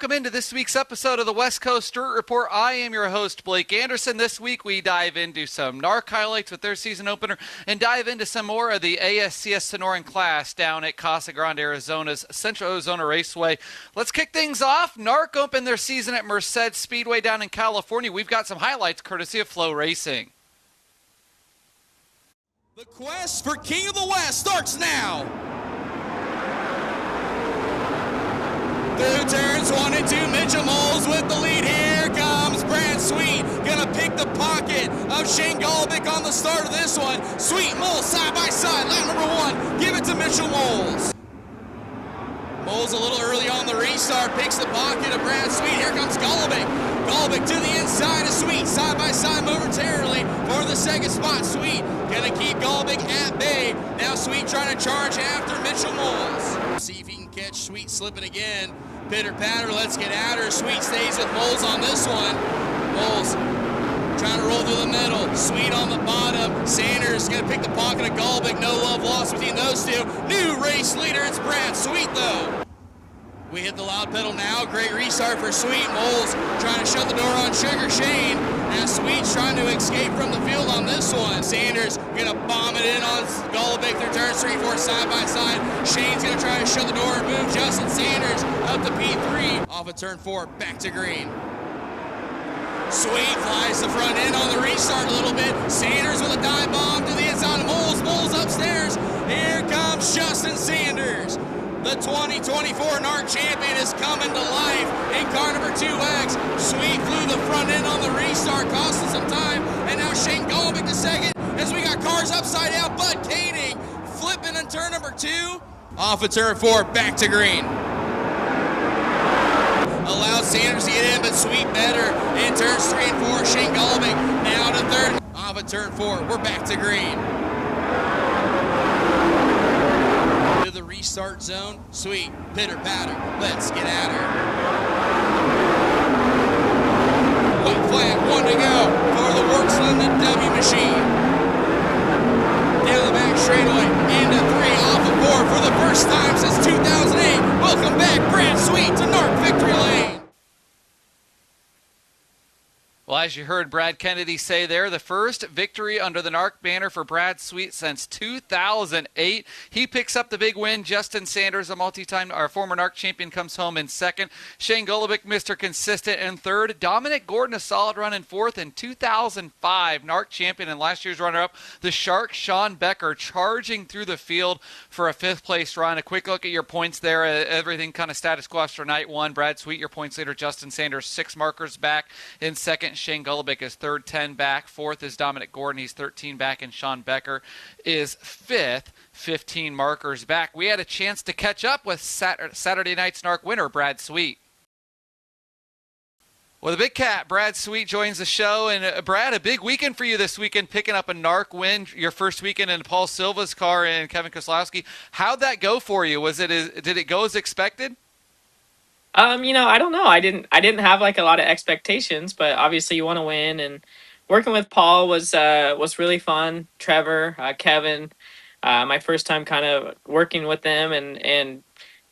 welcome into this week's episode of the West Coast Dirt Report. I am your host, Blake Anderson. This week we dive into some NARC highlights with their season opener and dive into some more of the ASCS Sonoran Clash down at Casa Grande, Arizona's Central Arizona Raceway. Let's kick things off. NARC opened their season at Merced Speedway down in California. We've got some highlights courtesy of Flow Racing. The quest for King of the West starts now. Through turns 1 and 2, Mitchell Moles with the lead. Here comes Brad Sweet, gonna pick the pocket of Shane Golobic on the start of this one. Sweet, Moles side by side, lap number 1, give it to Mitchell Moles. Moles a little early on the restart, picks the pocket of Brad Sweet. Here comes Golobic. Golobic to the inside of Sweet, side by side momentarily for the second spot. Sweet gonna keep Golobic at bay. Now Sweet trying to charge after Mitchell Moles. See if he can catch Sweet slipping again. Pitter patter, let's get at her. Sweet stays with Moles on this one. Moles trying to roll through the middle. Sweet on the bottom. Sanders gonna pick the pocket of Golobic. No love lost between those two. New race leader, it's Brad Sweet though. We hit the loud pedal now. Great restart for Sweet. Moles trying to shut the door on Sugar Shane. Now Sweet's trying to escape from the field on this one. Sanders gonna bomb it in on Golobic through turns 3, 4, side by side. Shane's gonna try to shut the door and move Justin Sanders up to P3. Off of turn 4, back to green. Sweet flies the front end on the restart a little bit. Sanders with a dive bomb to the inside of Moles. Moles upstairs. Here comes Justin Sanders. The 2024 NARC champion is coming to life in car number 2X. Sweet flew the front end on the restart, costing some time. And now Shane Golobic to second as we got cars upside down. Bud Kading flipping in turn number 2. Off of turn 4, back to green. Allowed Sanders to get in, but Sweet better. In turns 3 and 4, Shane Golobic now to third. Off of turn 4, we're back to green. The restart zone. Sweet, pitter patter, let's get at her. White flag, 1 to go for the Works Limited W machine. Down the back straightaway, into 3, off of 4 for the first time since 2008. Welcome back, Brad Sweet to NARC Victory Lane. Well, as you heard Brad Kennedy say there, the first victory under the NARC banner for Brad Sweet since 2008. He picks up the big win. Justin Sanders, a multi-time, our former NARC champion, comes home in second. Shane Golobic, Mr. Consistent, in third. Dominic Gordon, a solid run in fourth. In 2005, NARC champion and last year's runner-up, the Shark, Sean Becker, charging through the field for a fifth-place run. A quick look at your points there. Everything kind of status quo for night one. Brad Sweet, your points leader. Justin Sanders, 6 markers back in second. Shane Golobic is third, 10 back. Fourth is Dominic Gordon. He's 13 back. And Sean Becker is fifth, 15 markers back. We had a chance to catch up with Saturday night's NARC winner, Brad Sweet. Well, the big cat, Brad Sweet, joins the show. And Brad, a big weekend for you this weekend, picking up a NARC win, your first weekend in Paul Silva's car and Kevin Koslowski. How'd that go for you? Did it go as expected? I don't know. I didn't have like a lot of expectations, but obviously you want to win, and working with Paul was really fun. Trevor, Kevin, my first time kind of working with them, and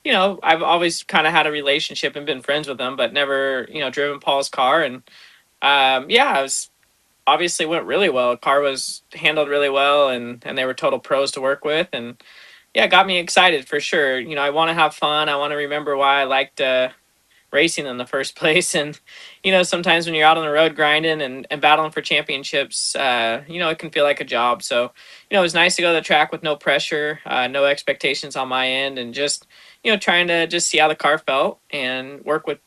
I've always kind of had a relationship and been friends with them, but never driven Paul's car, and it was obviously went really well. The car was handled really well, and they were total pros to work with, and yeah, it got me excited for sure. I want to have fun. I want to remember why I liked racing in the first place. And, sometimes when you're out on the road grinding and battling for championships, it can feel like a job. So, it was nice to go to the track with no pressure, no expectations on my end, and just, trying to just see how the car felt and work with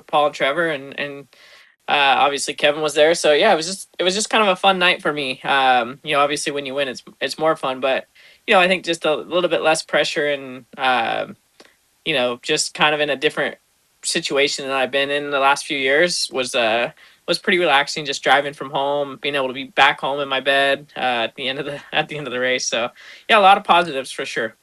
Paul and Trevor, and obviously Kevin was there. So yeah, it was just kind of a fun night for me. Obviously when you win, it's more fun, but I think just a little bit less pressure, and just kind of in a different situation than I've been in the last few years was pretty relaxing. Just driving from home, being able to be back home in my bed at the end of the race. So yeah, a lot of positives for sure.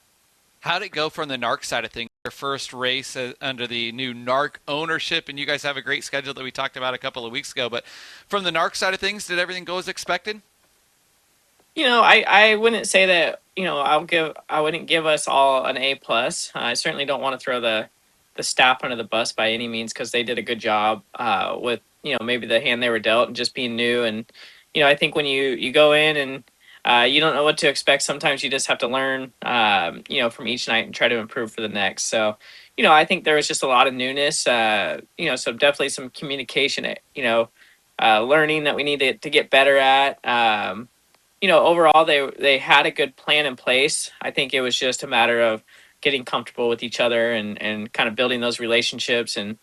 How'd it go from the NARC side of things? Your first race under the new NARC ownership, and you guys have a great schedule that we talked about a couple of weeks ago. But from the NARC side of things, did everything go as expected? I wouldn't say that, I wouldn't give us all an A+. I certainly don't want to throw the the staff under the bus by any means, because they did a good job with maybe the hand they were dealt and just being new. And I think when you go in and you don't know what to expect, sometimes you just have to learn from each night and try to improve for the next. So I think there was just a lot of newness. So definitely some communication. Learning that we need to get better at. Overall they had a good plan in place. I think it was just a matter of getting comfortable with each other and kind of building those relationships and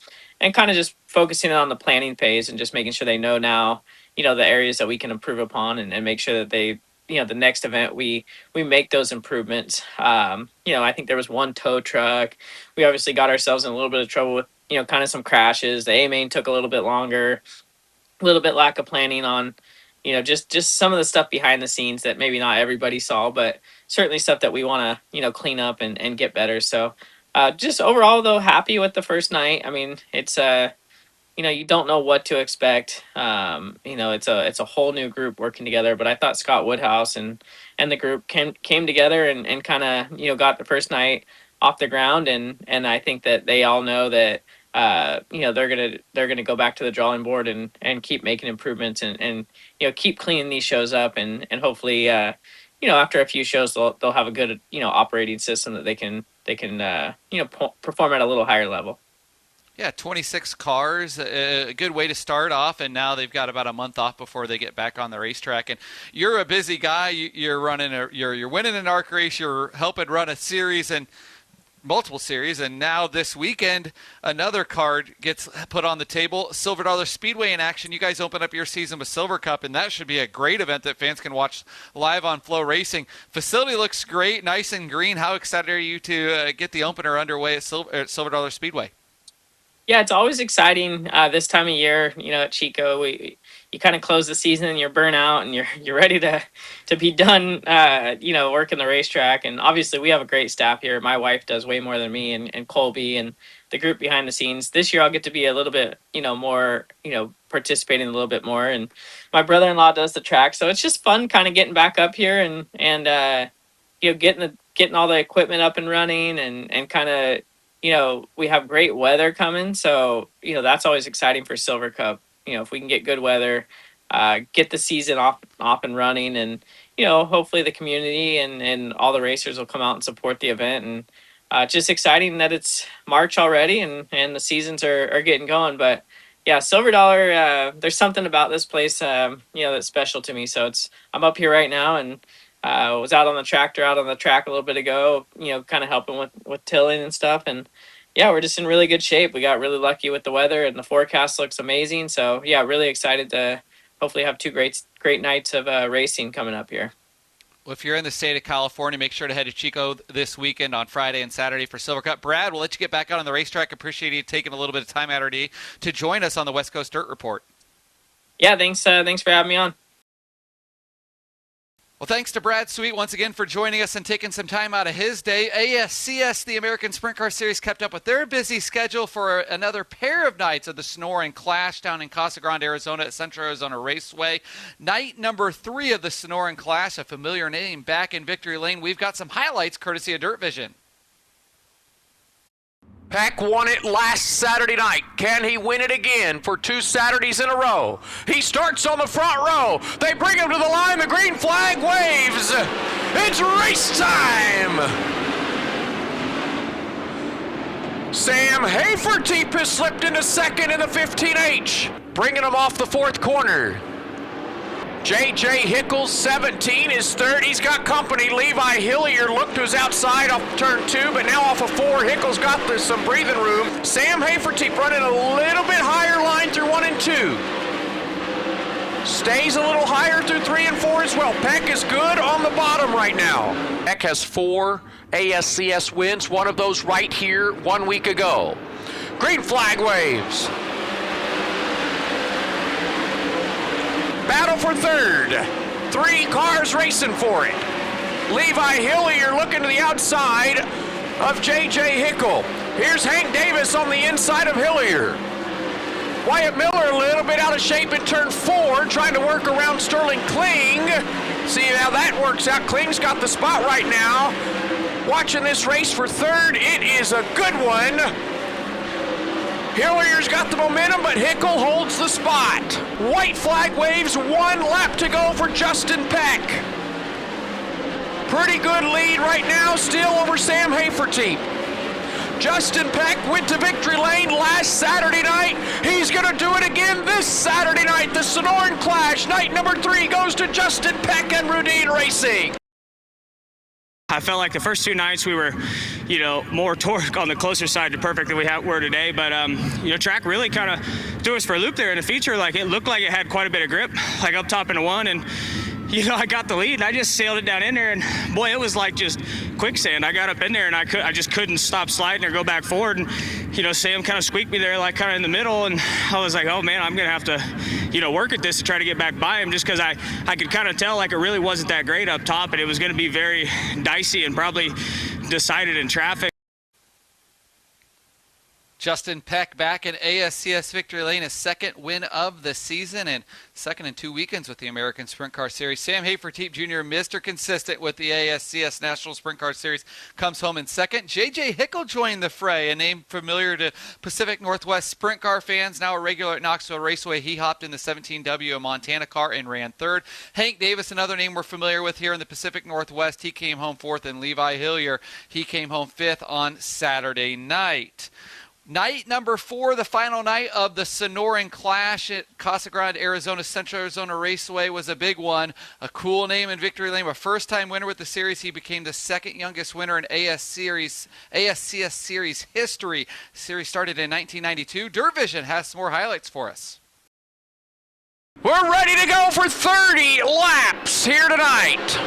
kind of just focusing on the planning phase and just making sure they know now, the areas that we can improve upon and make sure that they, the next event we make those improvements. I think there was one tow truck. We obviously got ourselves in a little bit of trouble with, kind of some crashes. The A main took a little bit longer, a little bit lack of planning on, just some of the stuff behind the scenes that maybe not everybody saw, but certainly stuff that we want to, clean up and get better. So just overall though, happy with the first night. I mean, it's you don't know what to expect. It's a whole new group working together, but I thought Scott Woodhouse and the group came together and kind of, got the first night off the ground. And I think that they all know that, they're gonna go back to the drawing board and keep making improvements and keep cleaning these shows up and hopefully after a few shows they'll have a good operating system that they can perform at a little higher level. Yeah, 26 cars, a good way to start off, and now they've got about a month off before they get back on the racetrack. And you're a busy guy. You're running you're winning an ARC race. You're helping run a series and multiple series, and now this weekend another card gets put on the table. Silver Dollar Speedway in action. You guys open up your season with Silver Cup, and that should be a great event that fans can watch live on Flow Racing. Facility looks great, nice and green. How excited are you to get the opener underway at Silver Dollar Speedway? Yeah, it's always exciting this time of year. At Chico, you kind of close the season and you're burnt out and you're ready to be done. Working the racetrack, and obviously we have a great staff here. My wife does way more than me, and Colby and the group behind the scenes. This year I'll get to be a little bit more participating a little bit more, and my brother-in-law does the track, so it's just fun kind of getting back up here and getting all the equipment up and running and kind of. We have great weather coming, so that's always exciting for Silver Cup. If we can get good weather, get the season off and running, and hopefully the community and all the racers will come out and support the event. And just exciting that it's March already and the seasons are getting going. But yeah, Silver Dollar, there's something about this place that's special to me. So I'm up here right now and was out on the track a little bit ago, kind of helping with tilling and stuff. And yeah, we're just in really good shape. We got really lucky with the weather and the forecast looks amazing. So yeah, really excited to hopefully have two great nights of racing coming up here. Well, if you're in the state of California, make sure to head to Chico this weekend on Friday and Saturday for Silver Cup. Brad, we'll let you get back out on the racetrack. Appreciate you taking a little bit of time out of your day to join us on the West Coast Dirt Report. Yeah, thanks for having me on. Well, thanks to Brad Sweet once again for joining us and taking some time out of his day. ASCS, the American Sprint Car Series, kept up with their busy schedule for another pair of nights of the Sonoran Clash down in Casa Grande, Arizona at Central Arizona Raceway. Night number 3 of the Sonoran Clash, a familiar name, back in Victory Lane. We've got some highlights courtesy of Dirt Vision. Peck won it last Saturday night. Can he win it again for 2 Saturdays in a row? He starts on the front row. They bring him to the line. The green flag waves. It's race time. Sam Haferteep has slipped into second in the 15H, bringing him off the 4th corner. J.J. Hickles, 17, is third. He's got company. Levi Hillier looked to his outside off turn 2, but now off of 4. Hickles got some breathing room. Sam Haferteep running a little bit higher line through 1 and 2. Stays a little higher through 3 and 4 as well. Peck is good on the bottom right now. Peck has 4 ASCS wins, one of those right here 1 week ago. Green flag waves. Battle for third. 3 cars racing for it. Levi Hillier looking to the outside of J.J. Hickle. Here's Hank Davis on the inside of Hillier. Wyatt Miller a little bit out of shape in turn 4, trying to work around Sterling Kling. See how that works out. Kling's got the spot right now. Watching this race for third. It is a good one. Hillier's got the momentum, but Hickle holds the spot. White flag waves, 1 lap to go for Justin Peck. Pretty good lead right now, still over Sam Hafertepe. Justin Peck went to victory lane last Saturday night. He's going to do it again this Saturday night. The Sonoran Clash, night number 3, goes to Justin Peck and Rudine Racing. I felt like the first 2 nights we were, more torque on the closer side to perfect than we were today. But, track really kind of threw us for a loop there in the feature. Like, it looked like it had quite a bit of grip, like up top into 1. And, I got the lead, and I just sailed it down in there. And, boy, it was like just quicksand. I got up in there, and I just couldn't stop sliding or go back forward. And, Sam kind of squeaked me there, like kind of in the middle. And I was like, oh, man, I'm going to have to, work at this to try to get back by him, just because I could kind of tell like it really wasn't that great up top, and it was going to be very dicey and probably decided in traffic. Justin Peck back in ASCS Victory Lane, his second win of the season and second in 2 weekends with the American Sprint Car Series. Sam Hafertepe Jr., Mr. Consistent with the ASCS National Sprint Car Series, comes home in second. J.J. Hickle joined the fray, a name familiar to Pacific Northwest Sprint Car fans, now a regular at Knoxville Raceway. He hopped in the 17W, a Montana car, and ran third. Hank Davis, another name we're familiar with here in the Pacific Northwest, he came home fourth, and Levi Hillier, he came home fifth on Saturday night. Night number 4, the final night of the Sonoran Clash at Casa Grande, Arizona, Central Arizona Raceway was a big one. A cool name in Victory Lane, a first-time winner with the series. He became the second youngest winner in ASCS Series history. The series started in 1992. Dirt Vision has some more highlights for us. We're ready to go for 30 laps here tonight.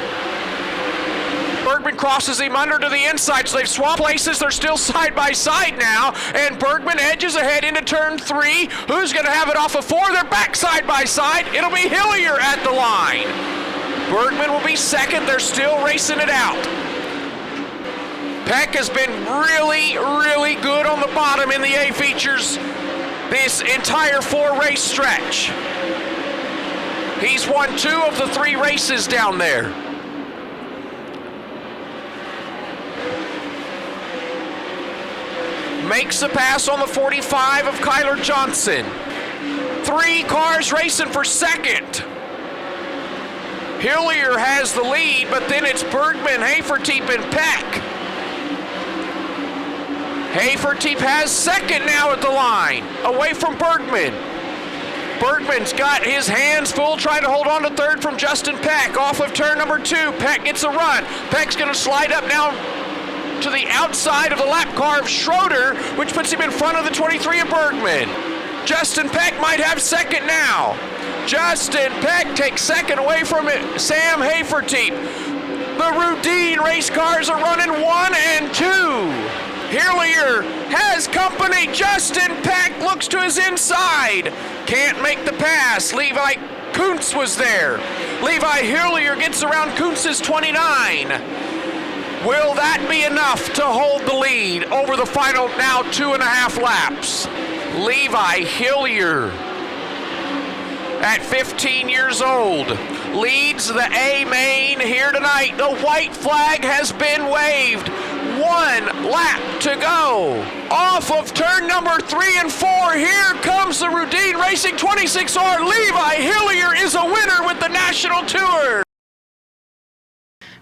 Bergman crosses him under to the inside, so they've swapped places. They're still side by side now, and Bergman edges ahead into turn 3. Who's going to have it off of 4? They're back side by side. It'll be Hillier at the line. Bergman will be second. They're still racing it out. Peck has been really, really good on the bottom in the A features this entire 4-race stretch. He's won 2 of the 3 races down there. Makes a pass on the 45 of Kyler Johnson. 3 cars racing for second. Hillier has the lead, but then it's Bergman, Hafertepe, and Peck. Hafertepe has second now at the line, away from Bergman. Bergman's got his hands full trying to hold on to third from Justin Peck. Off of turn number 2, Peck gets a run. Peck's going to slide up now to the outside of the lap car of Schroeder, which puts him in front of the 23 of Bergman. Justin Peck might have second now. Justin Peck takes second away from it. Sam Hafertepe. The Rudine race cars are running 1 and 2. Hillier has company. Justin Peck looks to his inside. Can't make the pass. Levi Kuntz was there. Levi Hillier gets around Kuntz's 29. Will that be enough to hold the lead over the final now 2.5 laps? Levi Hillier, at 15 years old, leads the A main here tonight. The white flag has been waved. 1 lap to go. Off of turn number 3 and 4, here comes the Rudine Racing 26R. Levi Hillier is a winner with the National Tour.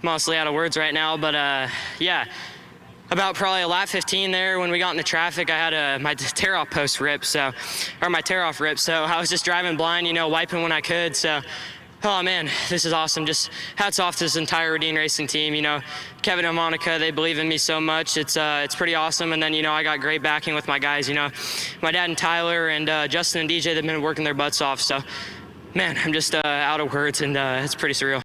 Mostly out of words right now, but yeah, about probably a lap 15 there when we got in the traffic, I had my tear-off post ripped, so I was just driving blind, wiping when I could. So, oh man, this is awesome. Just hats off to this entire Rudine Racing team. Kevin and Monica, they believe in me so much. It's pretty awesome. And then I got great backing with my guys. My dad and Tyler and Justin and DJ, they've been working their butts off. So, man, I'm just out of words, and it's pretty surreal.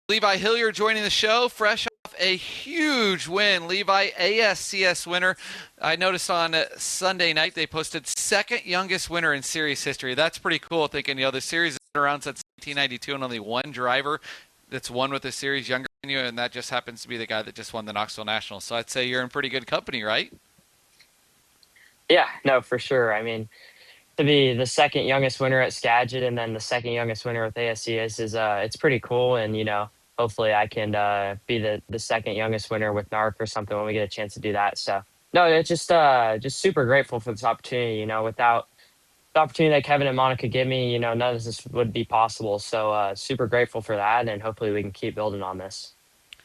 Levi Hillier joining the show, fresh off a huge win. Levi, ASCS winner. I noticed on Sunday night they posted second youngest winner in series history. That's pretty cool, thinking, the series has been around since 1992 and only one driver that's won with the series younger than you, and that just happens to be the guy that just won the Knoxville National. So I'd say you're in pretty good company, right? Yeah, no, for sure. I mean, to be the second youngest winner at Skagit and then the second youngest winner with ASCS is it's pretty cool, and hopefully I can be the second youngest winner with NARC or something when we get a chance to do that. So No, it's just super grateful for this opportunity. Without the opportunity that Kevin and Monica give me, none of this would be possible. So super grateful for that, and hopefully we can keep building on this.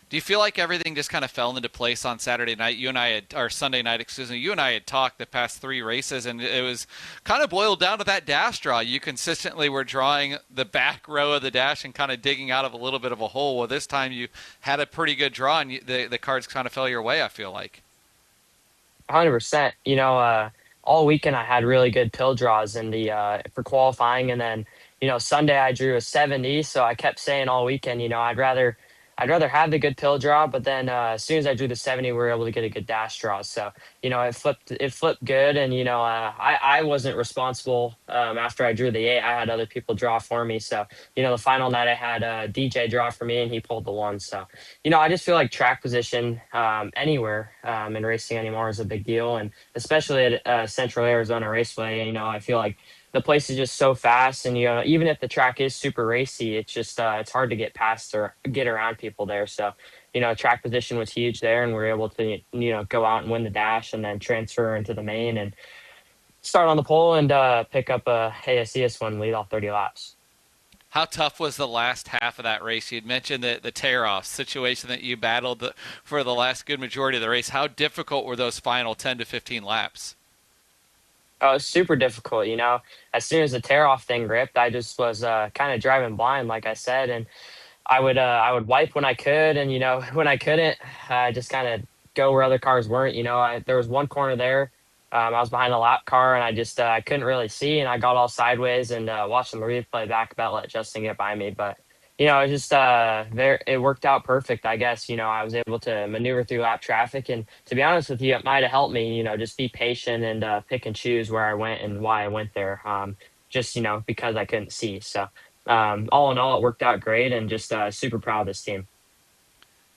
Do you feel like everything just kind of fell into place on Saturday night? You and I had, or Sunday night, excuse me. You and I had talked the past 3 races, and it was kind of boiled down to that dash draw. You consistently were drawing the back row of the dash and kind of digging out of a little bit of a hole. Well, this time you had a pretty good draw, and the cards kind of fell your way, I feel like. 100%. All weekend I had really good pill draws in the for qualifying, and then Sunday I drew a 70. So I kept saying all weekend, I'd rather have the good pill draw, but then as soon as I drew the 70, we were able to get a good dash draw. So it flipped good, and I wasn't responsible after I drew the 8. I had other people draw for me. So the final night I had DJ draw for me, and he pulled the 1. So I just feel like track position anywhere in racing anymore is a big deal, and especially at Central Arizona Raceway. I feel like the place is just so fast, and even if the track is super racy, it's just it's hard to get past or get around people there. So track position was huge there, and we were able to go out and win the dash, and then transfer into the main and start on the pole and pick up a ASCS one, lead all 30 laps. How tough was the last half of that race? You'd mentioned the tear-off situation that you battled for the last good majority of the race. How difficult were those final 10 to 15 laps? Oh, it's super difficult. As soon as the tear off thing ripped, I just was kind of driving blind, like I said, and I would wipe when I could, and when I couldn't, I just kind of go where other cars weren't. There was one corner there. I was behind a lap car, and I just I couldn't really see, and I got all sideways and watching the replay back about let Justin get by me, but it just there it worked out perfect, I guess. I was able to maneuver through lap traffic, and to be honest with you, it might have helped me, just be patient and pick and choose where I went and why I went there. Just because I couldn't see. So all in all, it worked out great, and just super proud of this team.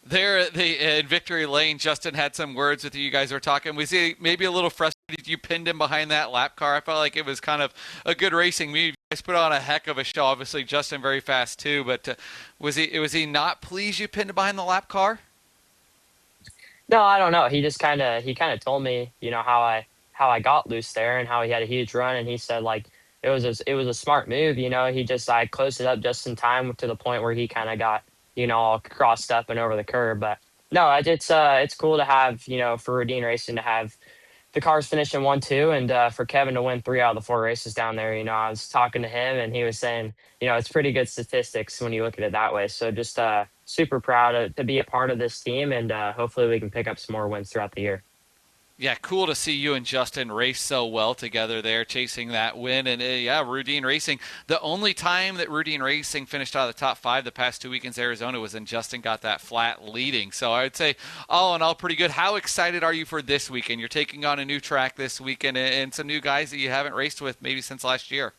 There, in victory lane, Justin had some words with you. You guys were talking. Was he maybe a little frustrated you pinned him behind that lap car? I felt like it was kind of a good racing meet. You guys put on a heck of a show. Obviously, Justin very fast too. But was he not pleased you pinned him behind the lap car? No, I don't know. He kind of told me, how I got loose there and how he had a huge run, and he said like it was a smart move. I closed it up just in time to the point where he kind of got all crossed up and over the curb. But no, it's cool to have for Routine Racing to have the cars finish in 1-2, and for Kevin to win 3 out of the 4 races down there. I was talking to him, and he was saying it's pretty good statistics when you look at it that way. So just super proud to be a part of this team, and hopefully we can pick up some more wins throughout the year. Yeah, cool to see you and Justin race so well together there, chasing that win. And yeah, Routine Racing. The only time that Routine Racing finished out of the top 5 the past 2 weekends in Arizona was when Justin got that flat leading. So I would say, all in all, pretty good. How excited are you for this weekend? You're taking on a new track this weekend and some new guys that you haven't raced with maybe since last year.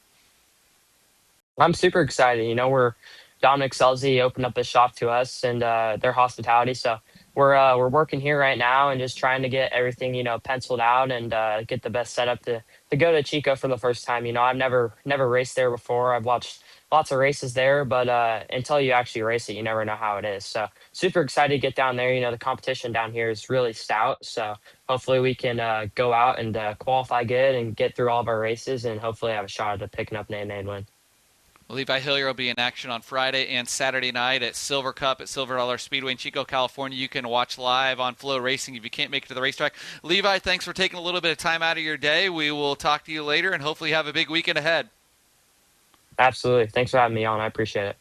I'm super excited. We're Dominic Selzy opened up a shop to us, and their hospitality. So we're working here right now and just trying to get everything penciled out and get the best setup to go to Chico for the first time. I've never raced there before. I've watched lots of races there, but until you actually race it, you never know how it is. So super excited to get down there. The competition down here is really stout. So hopefully we can go out and qualify good and get through all of our races, and hopefully have a shot at picking up an A win. Levi Hillier will be in action on Friday and Saturday night at Silver Cup at Silver Dollar Speedway in Chico, California. You can watch live on Flow Racing if you can't make it to the racetrack. Levi, thanks for taking a little bit of time out of your day. We will talk to you later, and hopefully have a big weekend ahead. Absolutely. Thanks for having me on. I appreciate it.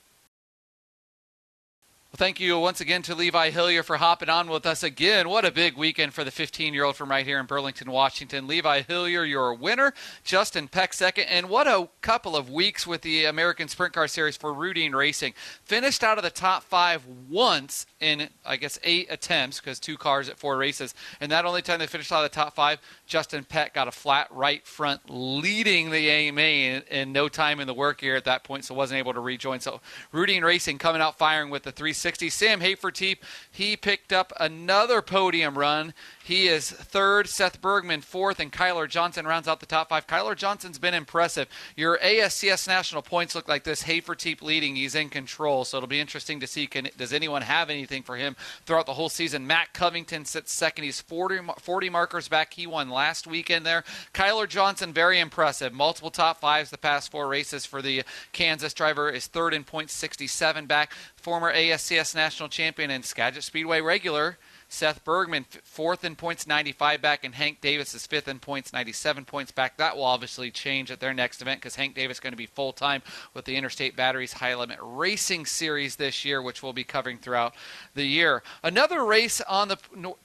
Well, thank you once again to Levi Hillier for hopping on with us again. What a big weekend for the 15-year-old from right here in Burlington, Washington. Levi Hillier, your winner. Justin Peck second. And what a couple of weeks with the American Sprint Car Series for Routine Racing. Finished out of the top 5 once in, I guess, 8 attempts, because 2 cars at 4 races. And that only time they finished out of the top 5, Justin Peck got a flat right front, leading the A main in no time in the work here at that point, so wasn't able to rejoin. So Routine Racing coming out firing with the 360. Sam Haferteep, he picked up another podium run. He is third, Seth Bergman fourth, and Kyler Johnson rounds out the top 5. Kyler Johnson's been impressive. Your ASCS national points look like this. Hafertepe leading. He's in control, so it'll be interesting to see does anyone have anything for him throughout the whole season. Matt Covington sits second. He's 40 markers back. He won last weekend there. Kyler Johnson, very impressive. Multiple top 5s the past 4 races for the Kansas driver. Is third in points, 67 back. Former ASCS national champion and Skagit Speedway regular Seth Bergman, fourth in points, 95 back, and Hank Davis is fifth in points, 97 points back. That will obviously change at their next event because Hank Davis is going to be full-time with the Interstate Batteries High Limit Racing Series this year, which we'll be covering throughout the year. Another race on the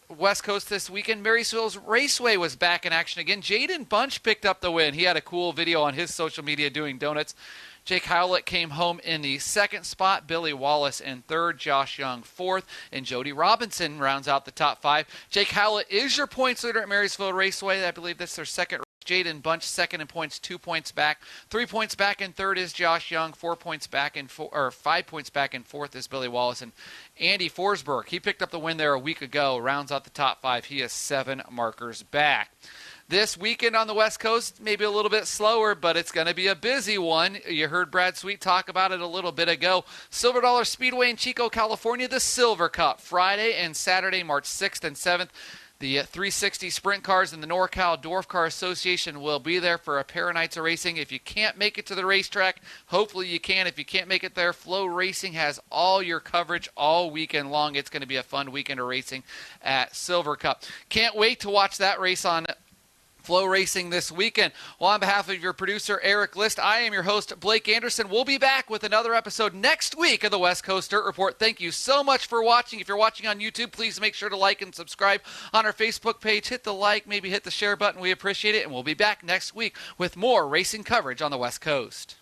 West Coast this weekend, Marysville's Raceway was back in action again. Jaden Bunch picked up the win. He had a cool video on his social media doing donuts. Jake Howlett came home in the second spot. Billy Wallace in third. Josh Young fourth. And Jody Robinson rounds out the top 5. Jake Howlett is your points leader at Marysville Raceway. I believe that's their second race. Jaden Bunch second in points, 2 points back. 3 points back in third is Josh Young. 4 points back in 5 points back in fourth is Billy Wallace. And Andy Forsberg, he picked up the win there a week ago. Rounds out the top 5. He is 7 markers back. This weekend on the West Coast, maybe a little bit slower, but it's going to be a busy one. You heard Brad Sweet talk about it a little bit ago. Silver Dollar Speedway in Chico, California, the Silver Cup, Friday and Saturday, March 6th and 7th. The 360 Sprint Cars and the NorCal Dwarf Car Association will be there for a pair of nights of racing. If you can't make it to the racetrack, hopefully you can. If you can't make it there, Flow Racing has all your coverage all weekend long. It's going to be a fun weekend of racing at Silver Cup. Can't wait to watch that race on Flow Racing this weekend. Well, on behalf of your producer, Eric List, I am your host, Blake Anderson. We'll be back with another episode next week of the West Coast Dirt Report. Thank you so much for watching. If you're watching on YouTube, please make sure to like and subscribe on our Facebook page. Hit the like, maybe hit the share button. We appreciate it, and we'll be back next week with more racing coverage on the West Coast.